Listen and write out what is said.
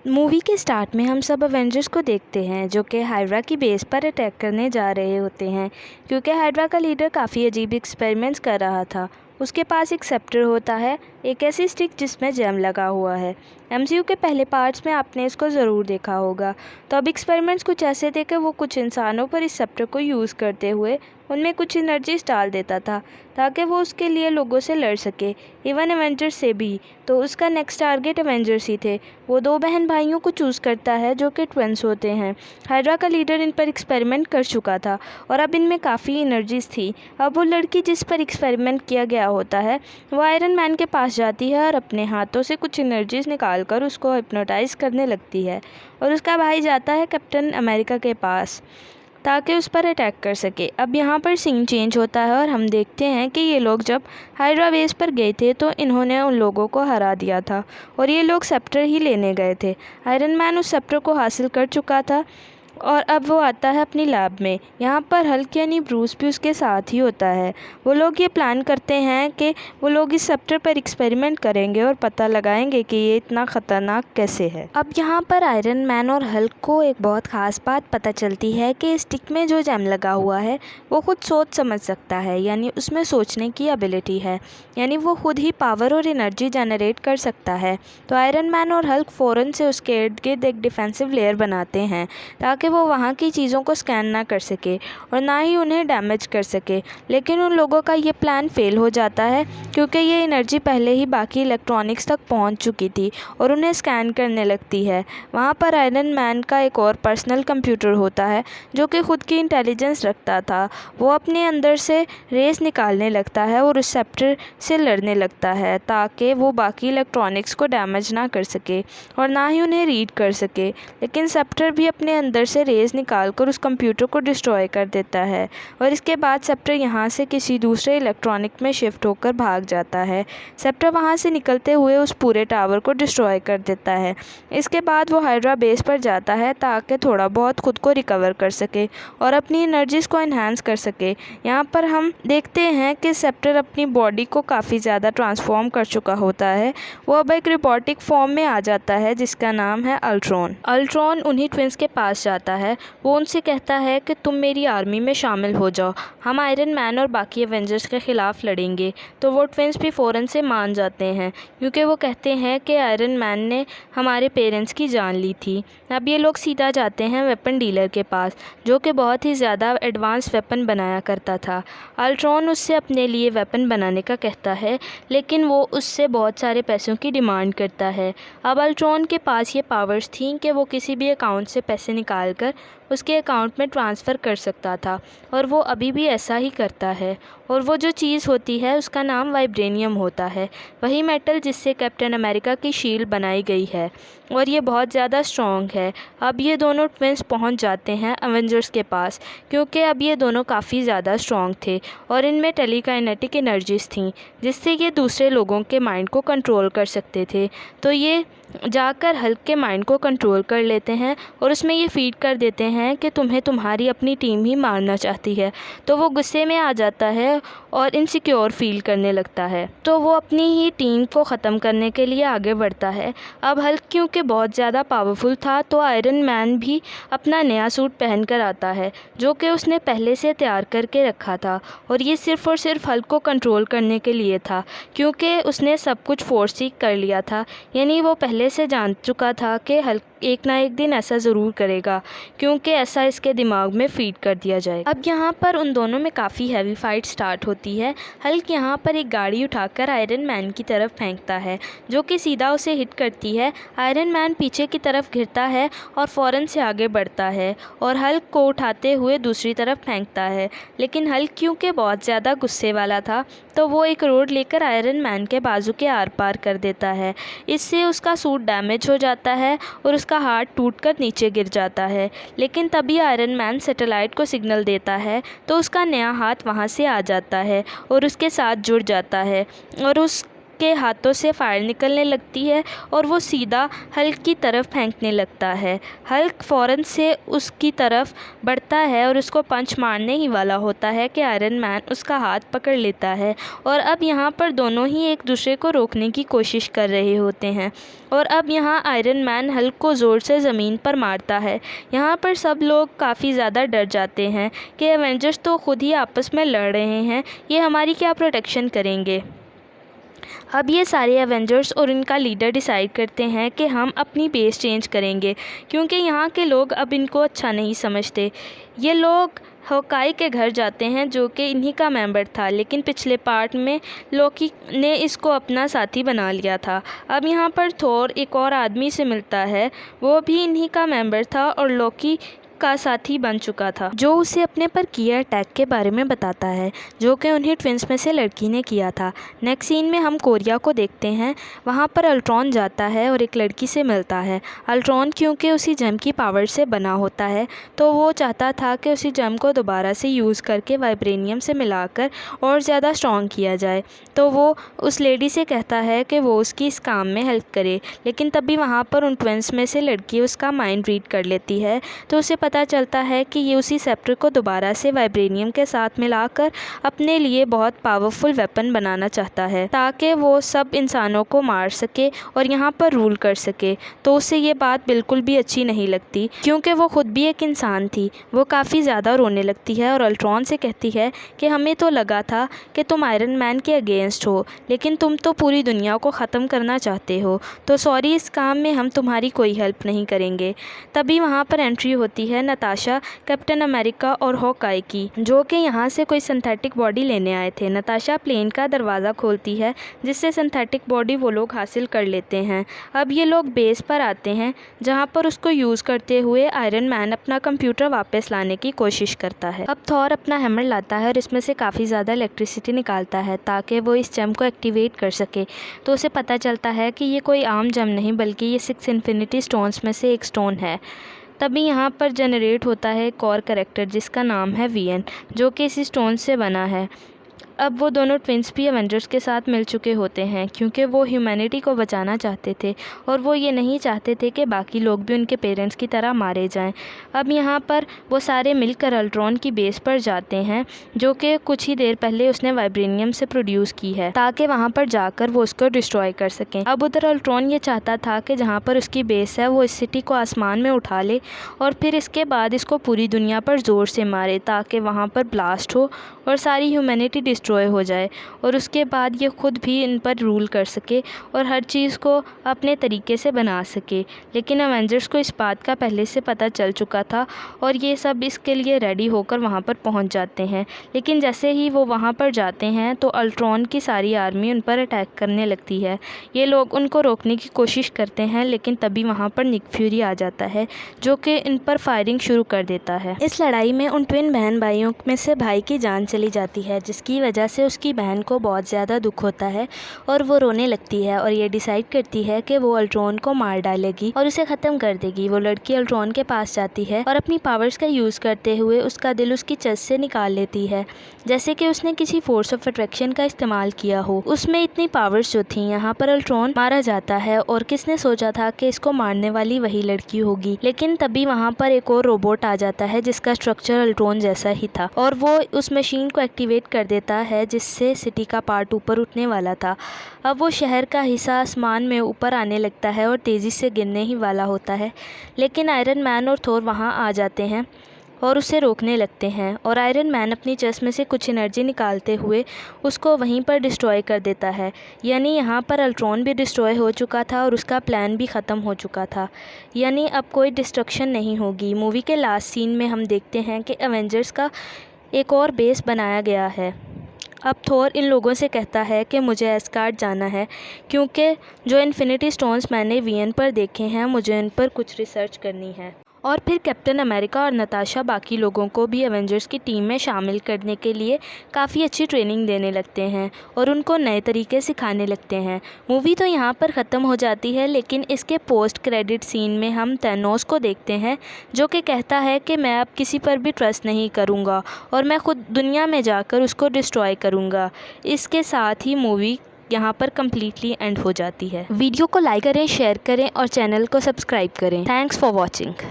Movie के start में हम सब अवेंजर्स को देखते हैं जो कि हाइड्रा की बेस पर अटैक करने जा रहे होते हैं, क्योंकि हाइड्रा का लीडर काफ़ी अजीब एक्सपेरिमेंट्स कर रहा था। उसके पास एक सेप्टर होता है, एक ऐसी स्टिक जिसमें जैम लगा हुआ है। एमसीयू के पहले पार्ट्स में आपने इसको ज़रूर देखा होगा। तो अब एक्सपेरिमेंट्स कुछ ऐसे थे कि वो कुछ इंसानों पर इस सेप्टर को यूज़ करते हुए उनमें कुछ एनर्जीज डाल देता था ताकि वो उसके लिए लोगों से लड़ सके, इवन एवेंजर्स से भी। तो उसका नेक्स्ट टारगेट एवेंजर्स ही थे। वो दो बहन भाइयों को चूज़ करता है जो कि ट्विंस होते हैं। हाइड्रा का लीडर इन पर एक्सपेरिमेंट कर चुका था और अब इनमें काफ़ी एनर्जीज थी। अब वो लड़की जिस पर एक्सपेरिमेंट किया गया होता है वो आयरन मैन के पास जाती है और अपने हाथों से कुछ एनर्जीज निकाल कर उसको हिप्नोटाइज करने लगती है। और उसका भाई जाता है कैप्टन अमेरिका के पास ताकि उस पर अटैक कर सके। अब यहाँ पर सीन चेंज होता है और हम देखते हैं कि ये लोग जब हाइड्रा बेस पर गए थे तो इन्होंने उन लोगों को हरा दिया था और ये लोग सेप्टर ही लेने गए थे। आयरन मैन उस सेप्टर को हासिल कर चुका था और अब वो आता है अपनी लैब में। यहाँ पर हल्क यानी ब्रूस भी उसके साथ ही होता है। वो लोग ये प्लान करते हैं कि वो लोग इस सेप्टर पर एक्सपेरिमेंट करेंगे और पता लगाएंगे कि ये इतना ख़तरनाक कैसे है। अब यहाँ पर आयरन मैन और हल्क को एक बहुत ख़ास बात पता चलती है कि स्टिक में जो जैम लगा हुआ है वो खुद सोच समझ सकता है, यानी उसमें सोचने की एबिलिटी है, यानी वो खुद ही पावर और एनर्जी जनरेट कर सकता है। तो आयरन मैन और हल्क फ़ौरन से उसके इर्द गिर्द एक डिफेंसिव लेयर बनाते हैं ताकि वो वहाँ की चीज़ों को स्कैन ना कर सके और ना ही उन्हें डैमेज कर सके। लेकिन उन लोगों का ये प्लान फेल हो जाता है क्योंकि ये एनर्जी पहले ही बाकी इलेक्ट्रॉनिक्स तक पहुँच चुकी थी और उन्हें स्कैन करने लगती है। वहाँ पर आयरन मैन का एक और पर्सनल कंप्यूटर होता है जो कि खुद की इंटेलिजेंस रखता था। वो अपने अंदर से रेस निकालने लगता है और उस सेप्टर से लड़ने लगता है ताकि वो बाकी इलेक्ट्रॉनिक्स को डैमेज ना कर सके और ना ही उन्हें रीड कर सके। लेकिन सेप्टर भी अपने अंदर से रेस निकालकर उस कंप्यूटर को डिस्ट्रॉय कर देता है और इसके बाद सेप्टर यहाँ से किसी दूसरे इलेक्ट्रॉनिक में शिफ्ट होकर भाग जाता है। सेप्टर वहाँ से निकलते हुए उस पूरे टावर को डिस्ट्रॉय कर देता है। इसके बाद वो हाइड्रा बेस पर जाता है ताकि थोड़ा बहुत खुद को रिकवर कर सके और अपनी एनर्जीज़ को इन्हांस कर सके। यहाँ पर हम देखते हैं कि सेप्टर अपनी बॉडी को काफ़ी ज़्यादा ट्रांसफॉर्म कर चुका होता है। वो अब एक रोबोटिक फॉर्म में आ जाता है जिसका नाम है अल्ट्रॉन। अल्ट्रॉन उन्हीं ट्विंस के पास जाता है। वो उनसे कहता है कि तुम मेरी आर्मी में शामिल हो जाओ, हम आयरन मैन और बाकी एवेंजर्स के ख़िलाफ़ लड़ेंगे। तो वो ट्विंस भी फ़ौरन से मान जाते हैं क्योंकि वो कहते हैं कि आयरन मैन ने हमारे पेरेंट्स की जान ली थी। अब ये लोग सीधा जाते हैं वेपन डीलर के पास जो कि बहुत ही ज़्यादा एडवांस वेपन बनाया करता था। अल्ट्रॉन उससे अपने लिए वेपन बनाने का कहता है लेकिन वो उससे बहुत सारे पैसों की डिमांड करता है। अब अल्ट्रॉन के पास ये पावर्स थी कि वो किसी भी अकाउंट से पैसे निकाल कर उसके अकाउंट में ट्रांसफ़र कर सकता था और वो अभी भी ऐसा ही करता है। और वो जो चीज़ होती है उसका नाम वाइब्रेनियम होता है, वही मेटल जिससे कैप्टन अमेरिका की शील्ड बनाई गई है और ये बहुत ज़्यादा स्ट्रॉन्ग है। अब ये दोनों ट्विंस पहुंच जाते हैं एवेंजर्स के पास क्योंकि अब ये दोनों काफ़ी ज़्यादा स्ट्रॉन्ग थे और इनमें टेलीकाइनेटिक एनर्जीज़ थी जिससे ये दूसरे लोगों के माइंड को कंट्रोल कर सकते थे। तो ये जाकर हल्क के माइंड को कंट्रोल कर लेते हैं और उसमें ये फीड कर देते हैं कि तुम्हें तुम्हारी अपनी टीम ही मारना चाहती है। तो वो गुस्से में आ जाता है और इनसिक्योर फील करने लगता है, तो वो अपनी ही टीम को ख़त्म करने के लिए आगे बढ़ता है। अब हल्क क्योंकि बहुत ज़्यादा पावरफुल था तो आयरन मैन भी अपना नया सूट पहन कर आता है जो कि उसने पहले से तैयार करके रखा था और ये सिर्फ़ और सिर्फ हल्क को कंट्रोल करने के लिए था क्योंकि उसने सब कुछ फोर्स कर लिया था, यानी वो पहले से जान चुका था कि हल्क एक ना एक दिन ऐसा ज़रूर करेगा क्योंकि ऐसा इसके दिमाग में फीड कर दिया जाएगा। अब यहाँ पर उन दोनों में काफ़ी हैवी फाइट स्टार्ट होती है। हल्क यहाँ पर एक गाड़ी उठाकर आयरन मैन की तरफ फेंकता है जो कि सीधा उसे हिट करती है। आयरन मैन पीछे की तरफ गिरता है और फ़ौरन से आगे बढ़ता है और हल्क को उठाते हुए दूसरी तरफ फेंकता है। लेकिन हल्क क्योंकि बहुत ज़्यादा गुस्से वाला था तो वो एक रोड लेकर आयरन मैन के बाजू के आर पार कर देता है। इससे उसका सूट डैमेज हो जाता है और उसका हाथ टूटकर नीचे गिर जाता है। लेकिन तभी आयरन मैन सैटेलाइट को सिग्नल देता है तो उसका नया हाथ वहाँ से आ जाता है और उसके साथ जुड़ जाता है और उस के हाथों से फायर निकलने लगती है और वो सीधा हल्क की तरफ फेंकने लगता है। हल्क फ़ौरन से उसकी तरफ बढ़ता है और उसको पंच मारने ही वाला होता है कि आयरन मैन उसका हाथ पकड़ लेता है। और अब यहाँ पर दोनों ही एक दूसरे को रोकने की कोशिश कर रहे होते हैं और अब यहाँ आयरन मैन हल्क को ज़ोर से ज़मीन पर मारता है। यहाँ पर सब लोग काफ़ी ज़्यादा डर जाते हैं कि एवेंजर्स तो खुद ही आपस में लड़ रहे हैं, ये हमारी क्या प्रोटेक्शन करेंगे। अब ये सारे एवेंजर्स और इनका लीडर डिसाइड करते हैं कि हम अपनी बेस चेंज करेंगे, क्योंकि यहाँ के लोग अब इनको अच्छा नहीं समझते। ये लोग हॉकाई के घर जाते हैं जो कि इन्हीं का मेंबर था, लेकिन पिछले पार्ट में लोकी ने इसको अपना साथी बना लिया था। अब यहाँ पर थोर एक और आदमी से मिलता है, वो भी इन्हीं का मेंबर था और लोकी का साथी बन चुका था, जो उसे अपने पर किए अटैक के बारे में बताता है जो कि उन्हीं ट्विंस में से लड़की ने किया था। नेक्स्ट सीन में हम कोरिया को देखते हैं। वहाँ पर अल्ट्रॉन जाता है और एक लड़की से मिलता है। अल्ट्रॉन क्योंकि उसी जेम की पावर से बना होता है तो वो चाहता था कि उसी जेम को दोबारा से यूज़ करके वाइब्रेनियम से मिलाकर और ज़्यादा स्ट्रॉन्ग किया जाए। तो वो उस लेडी से कहता है कि वो उसकी इस काम में हेल्प करे, लेकिन तभी वहाँ पर उन ट्विंस में से लड़की उसका माइंड रीड कर लेती है। तो उसे पता चलता है कि ये उसी सेप्टर को दोबारा से वाइब्रेनियम के साथ मिलाकर अपने लिए बहुत पावरफुल वेपन बनाना चाहता है ताकि वो सब इंसानों को मार सके और यहाँ पर रूल कर सके। तो उसे ये बात बिल्कुल भी अच्छी नहीं लगती, क्योंकि वो खुद भी एक इंसान थी। वो काफ़ी ज़्यादा रोने लगती है और अल्ट्रॉन से कहती है कि हमें तो लगा था कि तुम आयरन मैन के अगेंस्ट हो, लेकिन तुम तो पूरी दुनिया को ख़त्म करना चाहते हो, तो सॉरी, इस काम में हम तुम्हारी कोई हेल्प नहीं करेंगे। तभी वहाँ पर एंट्री होती है नताशा, कैप्टन अमेरिका और हॉकाई की, जो कि यहाँ से कोई सिंथेटिक बॉडी लेने आए थे। नताशा प्लेन का दरवाज़ा खोलती है जिससे सिंथेटिक बॉडी वो लोग हासिल कर लेते हैं। अब ये लोग बेस पर आते हैं जहाँ पर उसको यूज़ करते हुए आयरन मैन अपना कंप्यूटर वापस लाने की कोशिश करता है। अब थॉर अपना हैमर लाता है और इसमें से काफ़ी ज़्यादा इलेक्ट्रिसिटी निकालता है ताकि वो इस जेम को एक्टिवेट कर सके। तो उसे पता चलता है कि ये कोई आम जेम नहीं बल्कि ये 6 इन्फिनिटी स्टोन्स में से एक स्टोन है। तभी यहाँ पर जनरेट होता है एक और कैरेक्टर जिसका नाम है वीएन, जो कि इसी स्टोन से बना है। अब वो दोनों ट्विंस भी एवेंजर्स के साथ मिल चुके होते हैं क्योंकि वो ह्यूमैनिटी को बचाना चाहते थे और वो ये नहीं चाहते थे कि बाकी लोग भी उनके पेरेंट्स की तरह मारे जाएं। अब यहाँ पर वो सारे मिलकर अल्ट्रॉन की बेस पर जाते हैं जो कि कुछ ही देर पहले उसने वाइब्रेनियम से प्रोड्यूस की है, ताकि वहाँ पर जाकर वो उसको डिस्ट्रॉय कर सकें। अब उधर अल्ट्रॉन ये चाहता था कि जहाँ पर उसकी बेस है वो इस सिटी को आसमान में उठा ले और फिर इसके बाद इसको पूरी दुनिया पर ज़ोर से मारे ताकि वहाँ पर ब्लास्ट हो और सारी ह्यूमैनिटी डिस्ट्रॉय हो जाए और उसके बाद ये खुद भी इन पर रूल कर सके और हर चीज़ को अपने तरीके से बना सके। लेकिन एवेंजर्स को इस बात का पहले से पता चल चुका था और ये सब इसके लिए रेडी होकर वहाँ पर पहुँच जाते हैं। लेकिन जैसे ही वो वहाँ पर जाते हैं तो अल्ट्रॉन की सारी आर्मी उन पर अटैक करने लगती है। ये लोग उनको रोकने की कोशिश करते हैं, लेकिन तभी वहाँ पर निक फ्यूरी आ जाता है जो कि इन पर फायरिंग शुरू कर देता है। इस लड़ाई में उन ट्विन बहन भाइयों में से भाई की जान चली जाती है, जिसकी वजह से उसकी बहन को बहुत ज़्यादा दुख होता है और वो रोने लगती है और ये डिसाइड करती है कि वो अल्ट्रॉन को मार डालेगी और उसे ख़त्म कर देगी। वो लड़की अल्ट्रॉन के पास जाती है और अपनी पावर्स का यूज़ करते हुए उसका दिल उसकी चेस्ट से निकाल लेती है, जैसे कि उसने किसी फोर्स ऑफ अट्रैक्शन का इस्तेमाल किया हो। उसमें इतनी पावर्स जो थी, यहाँ पर अल्ट्रॉन मारा जाता है और किसने सोचा था कि इसको मारने वाली वही लड़की होगी। लेकिन तभी वहाँ पर एक और रोबोट आ जाता है जिसका स्ट्रक्चर अल्ट्रॉन जैसा ही था और वो उस मशीन को एक्टिवेट कर देता है जिससे सिटी का पार्ट ऊपर उठने वाला था। अब वो शहर का हिस्सा आसमान में ऊपर आने लगता है और तेज़ी से गिरने ही वाला होता है, लेकिन आयरन मैन और थोर वहाँ आ जाते हैं और उसे रोकने लगते हैं और आयरन मैन अपनी चेस्ट में से कुछ एनर्जी निकालते हुए उसको वहीं पर डिस्ट्रॉय कर देता है। यानी यहाँ पर अल्ट्रॉन भी डिस्ट्रॉय हो चुका था और उसका प्लान भी ख़त्म हो चुका था, यानी अब कोई डिस्ट्रक्शन नहीं होगी। मूवी के लास्ट सीन में हम देखते हैं कि एवेंजर्स का एक और बेस बनाया गया है। अब थोर इन लोगों से कहता है कि मुझे एस्गार्ड जाना है क्योंकि जो इन्फिनिटी स्टोन्स मैंने वीएन पर देखे हैं मुझे इन पर कुछ रिसर्च करनी है। और फिर कैप्टन अमेरिका और नताशा बाकी लोगों को भी एवेंजर्स की टीम में शामिल करने के लिए काफ़ी अच्छी ट्रेनिंग देने लगते हैं और उनको नए तरीके सिखाने लगते हैं। मूवी तो यहाँ पर ख़त्म हो जाती है, लेकिन इसके पोस्ट क्रेडिट सीन में हम थैनोस को देखते हैं जो कि कहता है कि मैं अब किसी पर भी ट्रस्ट नहीं करूँगा और मैं खुद दुनिया में जाकर उसको डिस्ट्रॉय करूँगा। इसके साथ ही मूवी यहाँ पर कम्प्लीटली एंड हो जाती है। वीडियो को लाइक करें, शेयर करें और चैनल को सब्सक्राइब करें। Thanks for watching.